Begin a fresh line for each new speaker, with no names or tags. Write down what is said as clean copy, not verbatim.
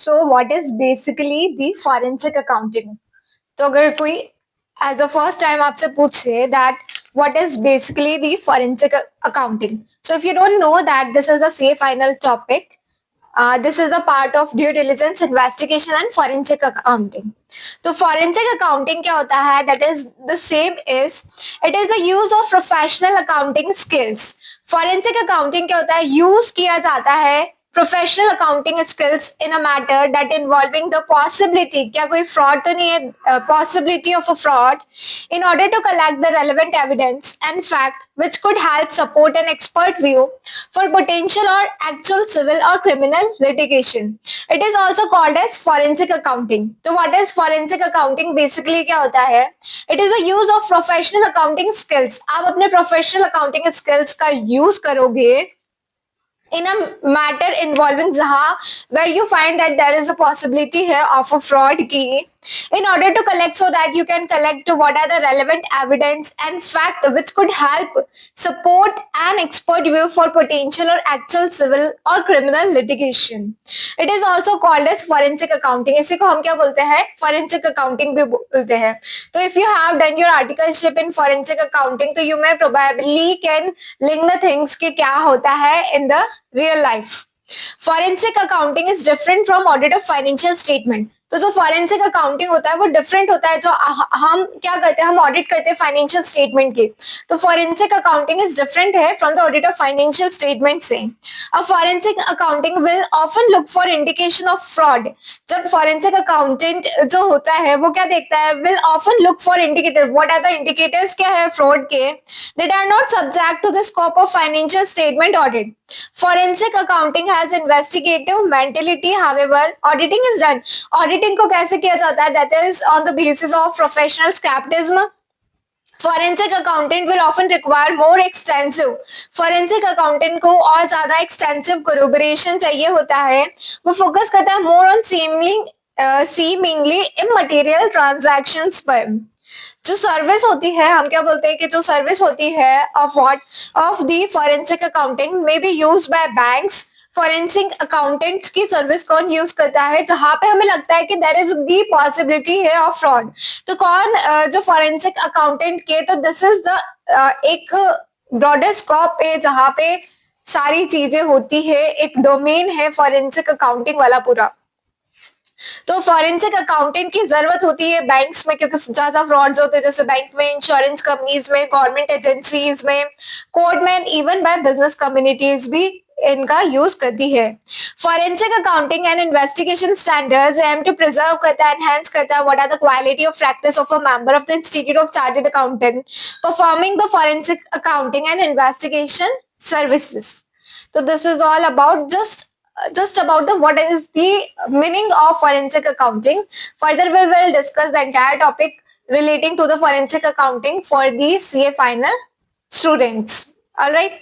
So what is basically the forensic accounting? तो अगर कोई एज अ फर्स्ट टाइम आपसे पूछे that what is basically the forensic accounting, so if you don't know that this is a C final topic. This is a part of due diligence investigation and forensic accounting. तो forensic accounting क्या होता है? That is the same is it is the use of professional accounting skills. Forensic accounting क्या होता है? Use किया जाता है professional accounting skills in a matter that involving the possibility, क्या कोई फ्रॉड तो नहीं है, possibility of a fraud, in order to collect the relevant evidence and fact which could help support an expert view for potential or actual civil or criminal litigation. It is also called as forensic accounting. So what is forensic accounting? Basically क्या होता है? It is a use of professional accounting skills. आप अपने professional accounting skills का use करोगे in a matter involving जहाँ where you find that there is a possibility here of a fraud की, in order to collect so that you can collect what are the relevant evidence and fact which could help support an expert view for potential or actual civil or criminal litigation. It is also called as forensic accounting. इसी को हम क्या बोलते हैं? Forensic accounting भी बोलते हैं. तो if you have done your articleship in forensic accounting, तो you may probably can link the things कि क्या होता है in the real life. Forensic accounting is different from audit of financial statement. तो जो फॉरेंसिक अकाउंटिंग होता है वो डिफरेंट होता है. जो हम क्या करते हैं, हम ऑडिट करते हैं फाइनेंशियल स्टेटमेंट की. तो फॉरेंसिक अकाउंटिंग इज डिफरेंट है from the audit of financial statement से. A forensic accounting will often look for indication of fraud. जब फॉरेंसिक अकाउंटेंट जो होता है वो क्या देखता है? Will often look for indicator. What are the indicators क्या है फ्रॉड के? That are not subject to the scope of financial statement audit. Forensic accounting has investigative mentality, however auditing is done. Auditing को कैसे किया जाता है? That is on the basis of professional skepticism. Forensic accountant will often require more extensive. Forensic accountant को और ज्यादा extensive corroboration चाहिए होता है. वो focus करता है more on seemingly immaterial transactions पर. जो सर्विस होती है, हम क्या बोलते हैं कि जो सर्विस होती है of what of the forensic accounting may be use by banks. Forensic accountants की सर्विस कौन यूज करता है? जहां पे हमें लगता है कि देयर इज द पॉसिबिलिटी है ऑफ फ्रॉड. तो कौन जो फॉरेंसिक अकाउंटेंट के, तो दिस इज द एक ब्रॉडर स्कोप है जहां पे सारी चीजें होती है. एक डोमेन है फॉरेंसिक अकाउंटिंग वाला पूरा. तो फॉरेंसिक अकाउंटेंट की जरूरत होती है बैंक्स में, क्योंकि ज्यादा फ्रॉड्स होते हैं, जैसे बैंक में, इंश्योरेंस कंपनीज में, गवर्नमेंट एजेंसीज में, कोर्ट में, इवन बाय बिजनेस कम्युनिटीज भी इनका यूज करती है. Forensic accounting and investigation standards aim to preserve करता है, एनहांस करता है what are the quality of practice of a member of the institute of chartered accountant performing the forensic accounting and investigation services. So this is all about just about the what is the meaning of forensic accounting. Further we will discuss the entire topic relating to the forensic accounting for the CA final students. All right.